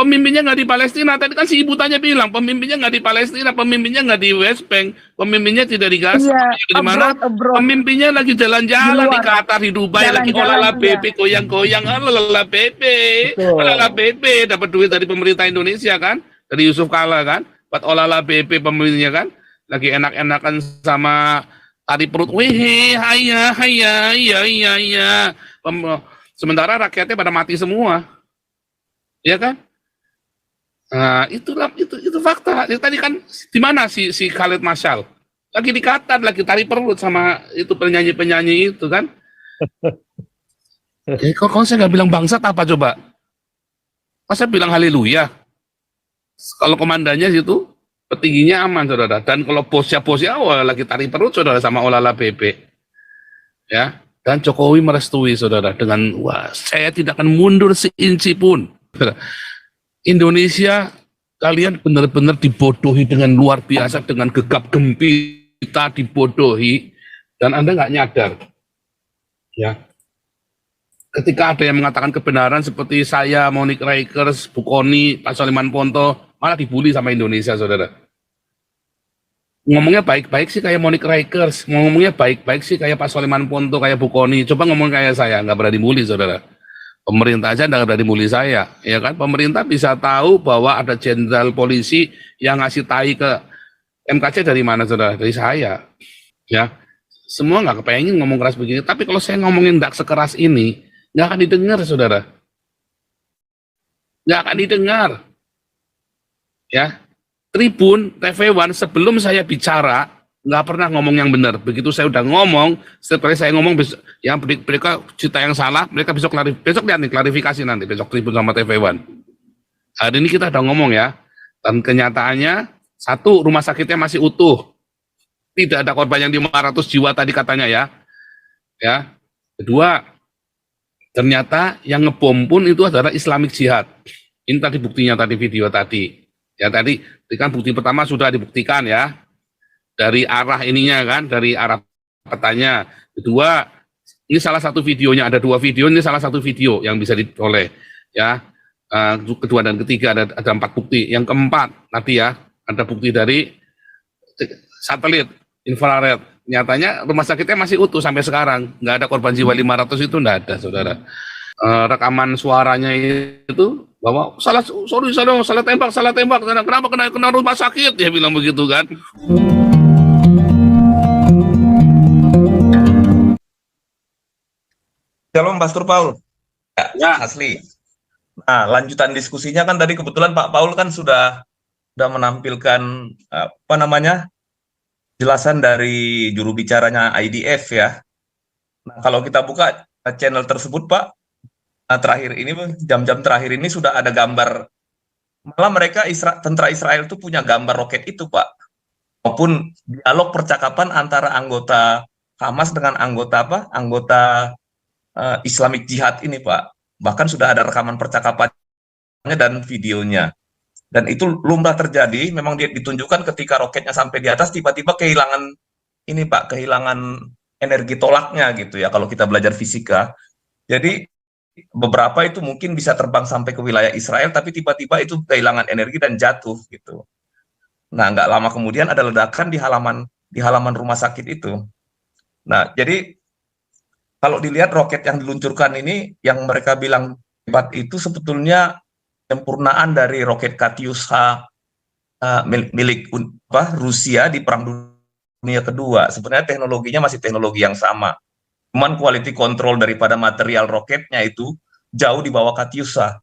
pemimpinnya nggak di Palestina. Tadi kan si ibu tanya bilang, pemimpinnya nggak di Palestina, pemimpinnya nggak di West Bank, pemimpinnya tidak di Gaza. Iya, Di mana? abroad. Pemimpinnya lagi jalan-jalan di luar. Qatar, di Dubai, lagi Jalan-jalan, olala iya. BP, goyang-goyang, olala BP, Betul. olala BP, dapat duit dari pemerintah Indonesia kan, dari Yusuf Kala kan, buat olala BP pemimpinnya kan, lagi enak-enakan sama tari perut, weh, haya, haya, iya, iya, iya. Sementara rakyatnya pada mati semua, ya kan? Nah, itu fakta. Tadi kan di mana si Khalid Masyal? Lagi di Qatar, lagi tari perut sama itu penyanyi-penyanyi itu kan? Kalau saya nggak bilang bangsat apa coba? Masa bilang haleluya? Kalau komandannya situ, petingginya aman, saudara. Dan kalau bosnya lagi tari perut, saudara, sama olala BP. Ya. Dan Jokowi merestui, saudara, dengan, wah, saya tidak akan mundur seinci pun. Indonesia, kalian benar-benar dibodohi dengan luar biasa, dengan gegap gempita dibodohi, dan Anda nggak nyadar. Ya. Ketika ada yang mengatakan kebenaran seperti saya, Monique Rakers, Bu Koni, Pak Soliman Ponto, malah dibully sama Indonesia, saudara. Ngomongnya baik-baik sih kayak Monique Rakers, ngomongnya baik-baik sih kayak Pak Soliman Ponto, kayak Bu Koni. Coba ngomong kayak saya, nggak berani bully, saudara. Pemerintah aja nggak berani bully saya, ya kan? Pemerintah bisa tahu bahwa ada jenderal polisi yang ngasih tai ke MKC dari mana, saudara? Dari saya, ya. Semua nggak kepengen ngomong keras begini, tapi kalau saya ngomongin nggak sekeras ini, nggak akan didengar, saudara. Nggak akan didengar, ya. Tribun, TV One, sebelum saya bicara, nggak pernah ngomong yang benar. Begitu saya udah ngomong, setiap kali saya ngomong, yang mereka cerita yang salah, mereka besok lihat nih klarifikasi nanti, besok Tribun sama TV One. Hari ini kita udah ngomong ya, dan kenyataannya, satu, rumah sakitnya masih utuh. Tidak ada korban yang 500 jiwa tadi katanya ya. Ya. Kedua, ternyata yang ngebom pun itu adalah Islamic Jihad. Ini tadi buktinya, tadi video tadi. Ya tadi kan bukti pertama sudah dibuktikan ya. Dari arah ininya kan, dari arah petanya. Kedua, ini salah satu videonya, ada dua video, ini salah satu video yang bisa diperoleh ya. Kedua dan ketiga ada 4 bukti. Yang keempat nanti ya, ada bukti dari satelit infrared. Nyatanya rumah sakitnya masih utuh sampai sekarang, nggak ada korban jiwa 500 itu, nggak ada, saudara. Rekaman suaranya itu bahwa salah tembak, kenapa kena rumah sakit, dia bilang begitu kan. Shalom Pastor Paul. Ya. Asli. Nah, lanjutan diskusinya kan tadi kebetulan Pak Paul kan sudah menampilkan jelasan dari juru bicaranya IDF ya. Nah, kalau kita buka channel tersebut Pak, terakhir ini jam-jam terakhir ini sudah ada gambar, malah mereka tentara Israel itu punya gambar roket itu Pak, maupun dialog percakapan antara anggota Hamas dengan anggota Islamic Jihad ini Pak. Bahkan sudah ada rekaman percakapannya dan videonya. Dan itu lumrah terjadi, memang dia ditunjukkan ketika roketnya sampai di atas tiba-tiba kehilangan ini Pak, kehilangan energi tolaknya gitu ya kalau kita belajar fisika. Jadi beberapa itu mungkin bisa terbang sampai ke wilayah Israel, tapi tiba-tiba itu kehilangan energi dan jatuh gitu. Nah, nggak lama kemudian ada ledakan di halaman rumah sakit itu. Nah, jadi kalau dilihat roket yang diluncurkan ini, yang mereka bilang hebat itu sebetulnya sempurnaan dari roket Katyusha milik Rusia di Perang Dunia Kedua. Sebenarnya teknologinya masih teknologi yang sama. Cuman quality control daripada material roketnya itu jauh di bawah Katyusha.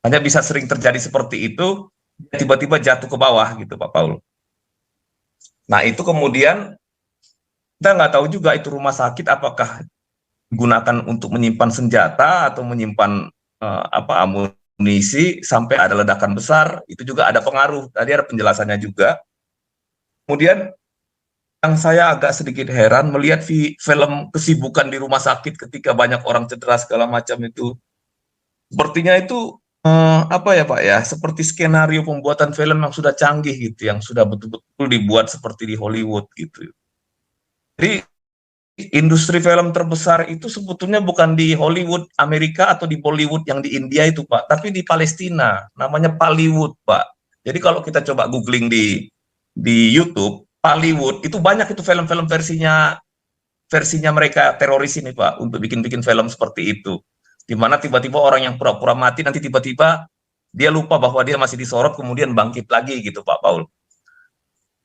Hanya bisa sering terjadi seperti itu, tiba-tiba jatuh ke bawah gitu Pak Paul. Nah itu kemudian kita nggak tahu juga itu rumah sakit apakah digunakan untuk menyimpan senjata atau menyimpan amunisi sampai ada ledakan besar, itu juga ada pengaruh. Tadi ada penjelasannya juga. Kemudian yang saya agak sedikit heran melihat film kesibukan di rumah sakit ketika banyak orang cedera segala macam itu, sepertinya itu Pak ya, seperti skenario pembuatan film yang sudah canggih gitu, yang sudah betul-betul dibuat seperti di Hollywood gitu. Jadi industri film terbesar itu sebetulnya bukan di Hollywood, Amerika, atau di Bollywood yang di India itu, Pak, tapi di Palestina, namanya Pallywood, Pak. Jadi kalau kita coba googling di YouTube, Pallywood itu banyak itu film-film versinya mereka teroris ini, Pak, untuk bikin-bikin film seperti itu. Di mana tiba-tiba orang yang pura-pura mati nanti tiba-tiba dia lupa bahwa dia masih disorot kemudian bangkit lagi gitu, Pak Paul.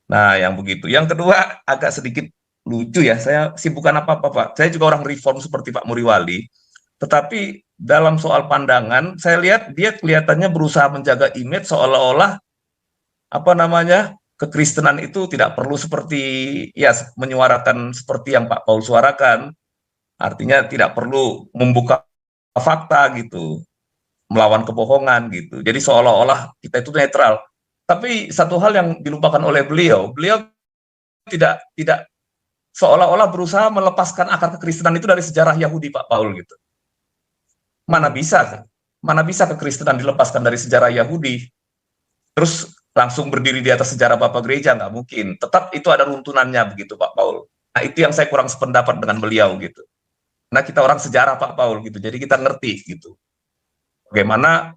Nah, yang begitu. Yang kedua agak sedikit lucu ya. Saya sih bukan apa-apa, Pak. Saya juga orang reform seperti Pak Muriwali. Tetapi dalam soal pandangan, saya lihat dia kelihatannya berusaha menjaga image seolah-olah apa namanya kekristenan itu tidak perlu seperti ya menyuarakan seperti yang Pak Paul suarakan. Artinya tidak perlu membuka fakta gitu, melawan kebohongan gitu. Jadi seolah-olah kita itu netral. Tapi satu hal yang dilupakan oleh beliau tidak seolah-olah berusaha melepaskan akar kekristenan itu dari sejarah Yahudi, Pak Paul gitu. Mana bisa kekristenan dilepaskan dari sejarah Yahudi, terus langsung berdiri di atas sejarah Bapak Gereja, nggak mungkin. Tetap itu ada runtunannya begitu, Pak Paul. Nah, itu yang saya kurang sependapat dengan beliau gitu. Nah, kita orang sejarah, Pak Paul gitu, jadi kita ngerti gitu. Bagaimana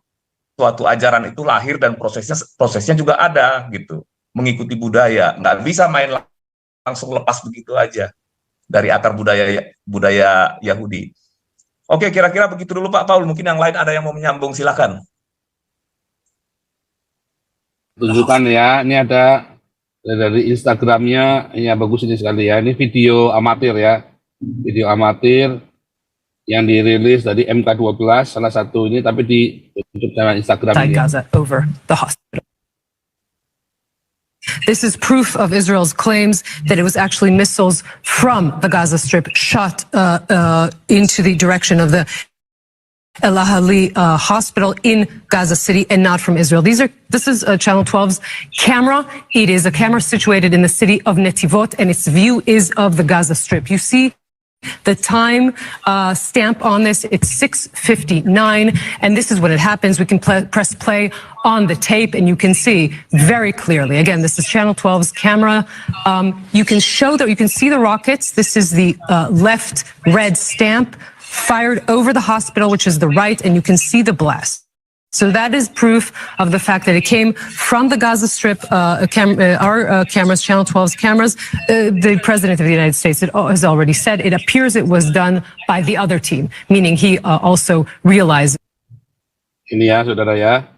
suatu ajaran itu lahir dan prosesnya juga ada gitu, mengikuti budaya, nggak bisa main langsung lepas begitu aja dari akar budaya Yahudi. Oke, kira-kira begitu dulu Pak Paul. Mungkin yang lain ada yang mau menyambung, silakan. Tunjukkan ya, ini ada dari Instagramnya, ya bagus ini sekali ya, ini video amatir ya, video amatir yang dirilis dari MK12 salah satu ini, tapi di YouTube channel Instagram ini. Gaza over the hospital. This is proof of Israel's claims that it was actually missiles from the Gaza Strip shot into the direction of the El Ahli hospital in Gaza City and not from Israel. This is Channel 12's camera. It is a camera situated in the city of Netivot, and its view is of the Gaza Strip. You see the time stamp on this, it's 6:59, and this is when it happens. We can press play on the tape, and you can see very clearly. Again, this is Channel 12's camera. You can see the rockets. This is the left red stamp fired over the hospital, which is the right, and you can see the blast. So that is proof of the fact that it came from the Gaza Strip. Our cameras, Channel 12's cameras. The President of the United States has already said it appears it was done by the other team, meaning he also realized. Ini ya, saudara ya.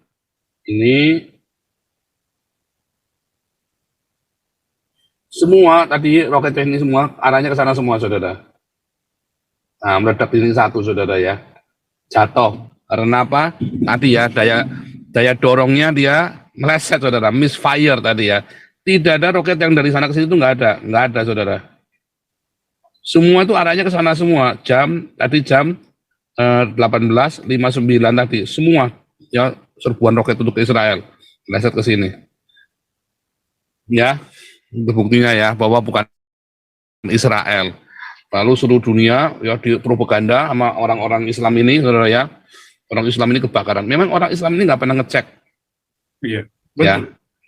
Ini semua tadi roket ini semua arahnya ke sana semua, saudara. Nah, meledak ini satu, saudara ya. Jatuh. Karena apa? Tadi ya daya dorongnya dia meleset, saudara, misfire tadi ya. Tidak ada roket yang dari sana ke sini itu nggak ada, saudara. Semua itu arahnya ke sana semua. Jam 18:59 tadi, semua ya serbuan roket untuk Israel meleset ke sini. Ya, itu buktinya ya bahwa bukan Israel. Lalu seluruh dunia ya dipropaganda sama orang-orang Islam ini, saudara ya. Orang Islam ini kebakaran. Memang orang Islam ini nggak pernah ngecek. Iya. Ya.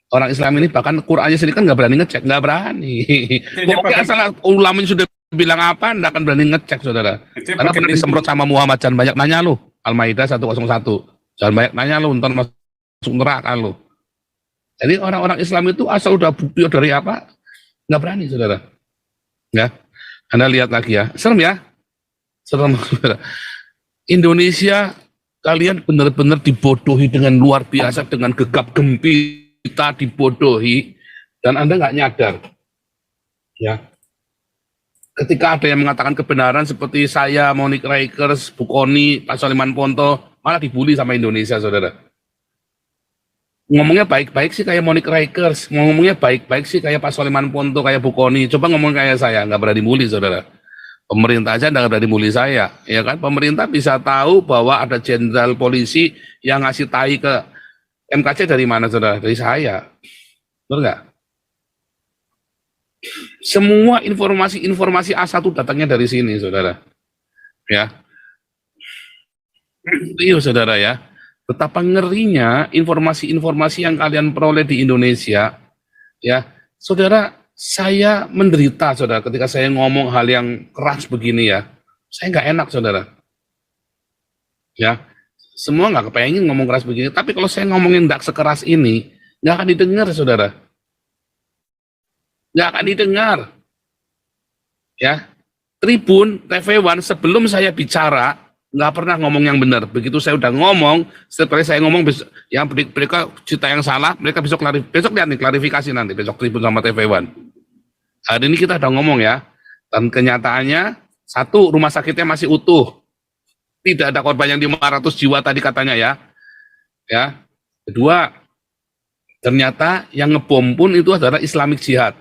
Orang Islam ini bahkan Qurannya sendiri kan nggak berani ngecek, nggak berani. Pokoknya asal ulama ini sudah bilang apa, nggak akan berani ngecek, saudara. Karena pernah disemprot sama Muhammad, jangan banyak nanya lu. Al-Maidah 101. Jangan banyak nanya lu, ntar masuk neraka lu. Jadi orang-orang Islam itu asal udah bukti dari apa, nggak berani, saudara. Ya. Anda lihat lagi ya, serem ya. Serem, saudara. Indonesia, kalian benar-benar dibodohi dengan luar biasa, dengan gegap gempita dibodohi, dan Anda nggak nyadar. Ya. Ketika ada yang mengatakan kebenaran seperti saya, Monique Rakers, Bukoni, Pak Soleman Ponto, malah dibully sama Indonesia, saudara. Ngomongnya baik-baik sih kayak Monique Rakers, ngomongnya baik-baik sih kayak Pak Soleman Ponto, kayak Bukoni. Coba ngomong kayak saya, nggak berani bully, saudara. Pemerintah aja nggak berani bully saya, ya kan? Pemerintah bisa tahu bahwa ada jenderal polisi yang ngasih tai ke MKC dari mana, saudara? Dari saya, betul nggak? Semua informasi A1 datangnya dari sini, saudara. Ya, iya, saudara ya. Betapa ngerinya informasi-informasi yang kalian peroleh di Indonesia, ya, saudara. saya menderita, saudara, ketika saya ngomong hal yang keras begini ya. Saya nggak enak, saudara. Ya, semua nggak kepengen ngomong keras begini. Tapi kalau saya ngomongin nggak sekeras ini, nggak akan didengar, saudara. Nggak akan didengar. Ya, Tribun, TV One, sebelum saya bicara, nggak pernah ngomong yang benar. Begitu saya udah ngomong, setiap kali saya ngomong, yang mereka cerita yang salah, mereka besok lihat nih klarifikasi nanti, besok Tribun sama TV One. Hari ini kita udah ngomong ya, dan kenyataannya, satu, rumah sakitnya masih utuh. Tidak ada korban yang 500 jiwa tadi katanya ya. Ya. Kedua, ternyata yang ngebom pun itu adalah Islamic Jihad.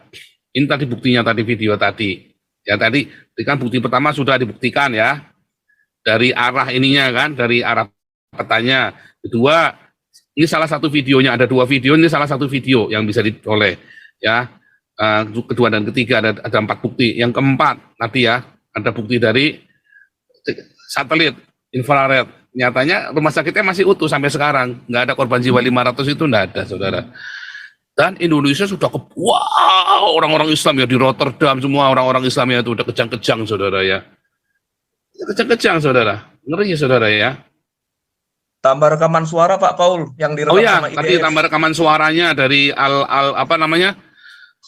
Ini tadi buktinya tadi video tadi. Ya tadi kan bukti pertama sudah dibuktikan ya. Dari arah ininya kan, dari arah petanya. Kedua, ini salah satu videonya, ada 2 video, ini salah satu video yang bisa diperoleh ya. Kedua dan ketiga ada 4 bukti. Yang keempat nanti ya, ada bukti dari satelit infrared. Nyatanya rumah sakitnya masih utuh sampai sekarang, nggak ada korban jiwa 500 itu nggak ada, saudara. Dan Indonesia sudah wow, orang-orang Islam ya di Rotterdam semua orang-orang Islamnya itu udah kejang-kejang, saudara ya. Kejang-kejang, saudara. Ngeri ya, saudara ya. Tambah rekaman suara Pak Paul yang direkam sama IDF. Tadi tambah rekaman suaranya dari apa namanya?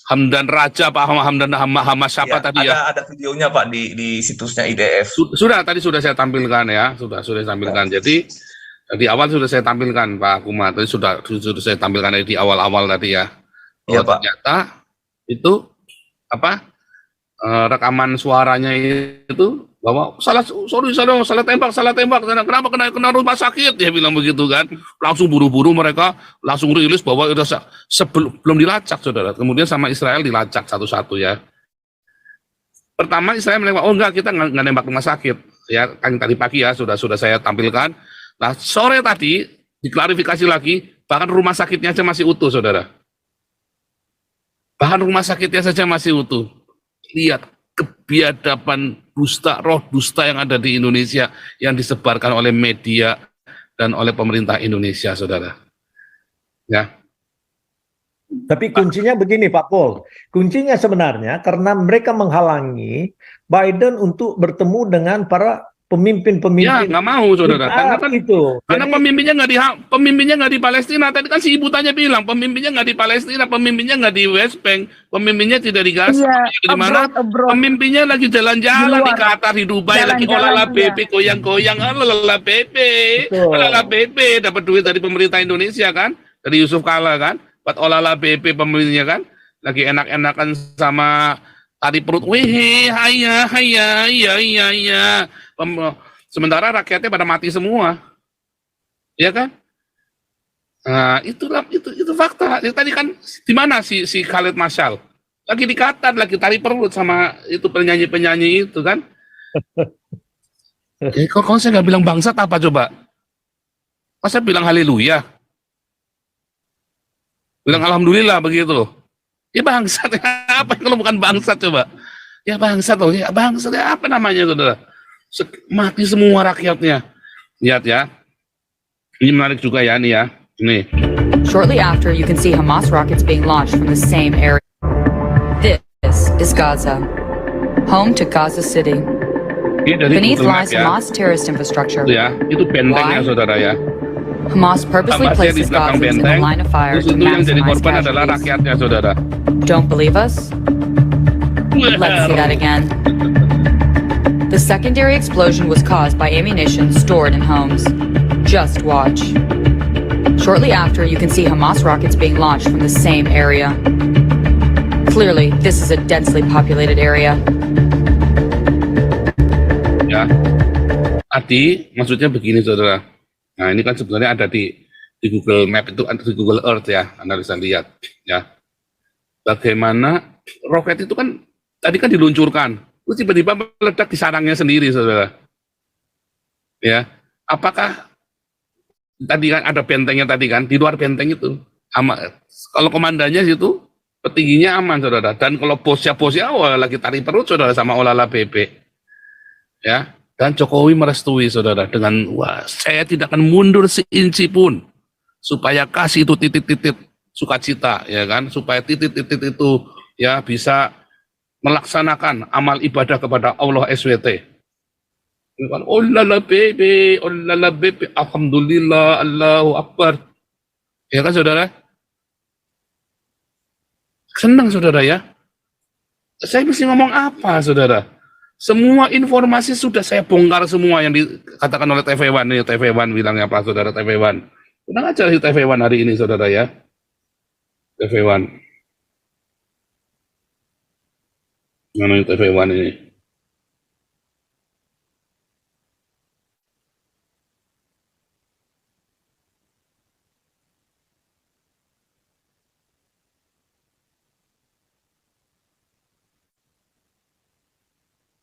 Hamdan Raja, Pak Hamdan Hamas siapa Ya, tadi ya? ada videonya Pak di situsnya IDF. Tadi sudah saya tampilkan ya, sudah saya tampilkan. Jadi di awal sudah saya tampilkan Pak Kuma, tadi sudah saya tampilkan di awal-awal tadi ya. Iya Pak. Ternyata itu apa rekaman suaranya itu bahwa salah tembak, kenapa kena rumah sakit, dia bilang begitu kan. Langsung buru-buru mereka langsung rilis bahwa belum dilacak, saudara. Kemudian sama Israel dilacak satu-satu ya. Pertama Israel menembak, oh enggak, kita nggak nembak rumah sakit ya, kan tadi pagi ya sudah saya tampilkan. Nah, sore tadi diklarifikasi lagi, bahkan rumah sakitnya saja masih utuh, saudara. Bahkan rumah sakitnya saja masih utuh. Lihat kebiadaban roh dusta yang ada di Indonesia yang disebarkan oleh media dan oleh pemerintah Indonesia, saudara. Ya. Tapi kuncinya begini Pak Paul, kuncinya sebenarnya karena mereka menghalangi Biden untuk bertemu dengan para pemimpin-pemimpin. Ya, nggak mau, saudara. Karena kan karena pemimpinnya nggak di Palestina. Tadi kan si ibu tanya bilang pemimpinnya nggak di Palestina, pemimpinnya nggak di West Bank, pemimpinnya tidak di Gaza. Di mana? Pemimpinnya lagi jalan-jalan di Qatar, di Dubai, lagi olala BP, goyang-goyang, olala BP, dapat duit dari pemerintah Indonesia kan, dari Yusuf Kala kan, buat olala BP pemimpinnya kan, lagi enak-enakan sama tadi perut, wih, haya, iya. Sementara rakyatnya pada mati semua, ya kan? Nah, itu fakta. Tadi kan di mana si Khalid Masyal? Lagi di Qatar, lagi tari perut sama itu penyanyi itu kan? Kalau saya nggak bilang bangsat apa coba? Masa bilang haleluya? Bilang alhamdulillah begitu? Ya bangsat, apa kalau bukan bangsat coba? Ya bangsat loh, ya bangsat ya apa namanya saudara? Mati semua rakyatnya. Lihat ya. Ini menarik juga ya nih ya. Ini. Shortly after, you can see Hamas rockets being launched from the same area. This is Gaza, home to Gaza City. Beneath lies Hamas terrorist infrastructure. Ya, itu bentengnya saudara ya. Hamas purposely places Gazans in the line of fire to yang jadi korban maximize adalah casualties. rakyatnya saudara. Don't believe us? Let's see that again. The secondary explosion was caused by ammunition stored in homes. Just watch. Shortly after, you can see Hamas rockets being launched from the same area. Clearly, this is a densely populated area. Ya. Adi, maksudnya begini saudara. Nah, ini kan sebenarnya ada di Google Map itu, di Google Earth ya, Anda bisa lihat ya. Bagaimana roket itu kan tadi kan diluncurkan, terus tiba-tiba meledak di sarangnya sendiri, saudara. Ya, apakah tadi kan ada bentengnya tadi kan, di luar benteng itu, kalau komandannya situ, petingginya aman, saudara. Dan kalau bosnya lagi tarik perut, saudara, sama olala BP. Ya, dan Jokowi merestui, saudara, dengan wah, saya tidak akan mundur seinci pun, supaya kasih itu titik-titik sukacita, ya kan, supaya titik-titik itu ya bisa melaksanakan amal ibadah kepada Allah SWT. Oh lala bebe, alhamdulillah, Allahu Akbar. Ya kan saudara? Senang saudara ya. Saya mesti ngomong apa saudara? Semua informasi sudah saya bongkar semua yang dikatakan oleh TV1. Ini TV1 bilangnya apa saudara TV1. Tenang aja di TV1 hari ini saudara ya. TV1. Mana TV1 ini?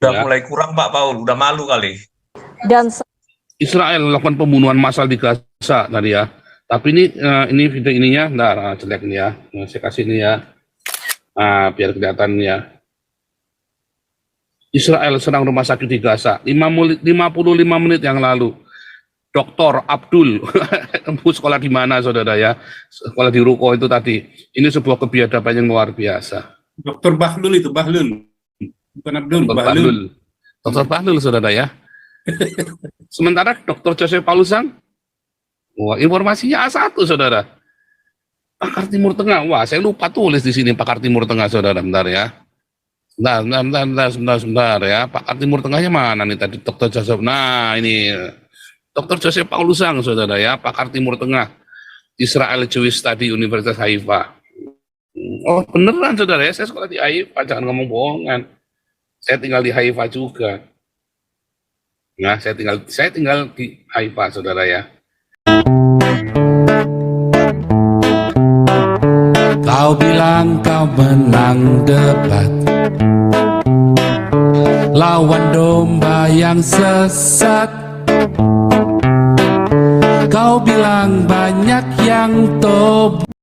Udah Ya. mulai kurang Pak Paul, udah malu kali. Dan Israel melakukan pembunuhan massal di Gaza tadi ya. Tapi ini video ininya, nah jelek nih ya. Nah, saya kasih ini ya. Nah, biar kelihatan ya. Israel serang rumah sakit di Gaza 55 menit yang lalu. Dr. Abdul, sekolah di mana saudara ya? Sekolah di Ruko itu tadi. Ini sebuah kebiadaban yang luar biasa. Dokter Bahlul itu, Bahlul. Bukan Abdul, Dr. Bahlul. Bahlul. Dr. Bahlul saudara ya. Sementara Dr. Joseph Paulusang, wah informasinya A1 saudara. Pakar Timur Tengah, wah saya lupa tulis di sini pakar Timur Tengah saudara, bentar ya. Sebentar ya. Pakar Timur Tengahnya mana nih tadi Dr. Joseph? Nah ini Dr. Joseph Paulusang saudara ya, pakar Timur Tengah. Israel Jewish Study Universitas Haifa. Oh beneran saudara ya, saya sekolah di Haifa, jangan ngomong bohongan. Saya tinggal di Haifa juga. Nah, saya tinggal di Haifa, saudara ya. Kau bilang kau menang debat, lawan domba yang sesat. Kau bilang banyak yang tobat.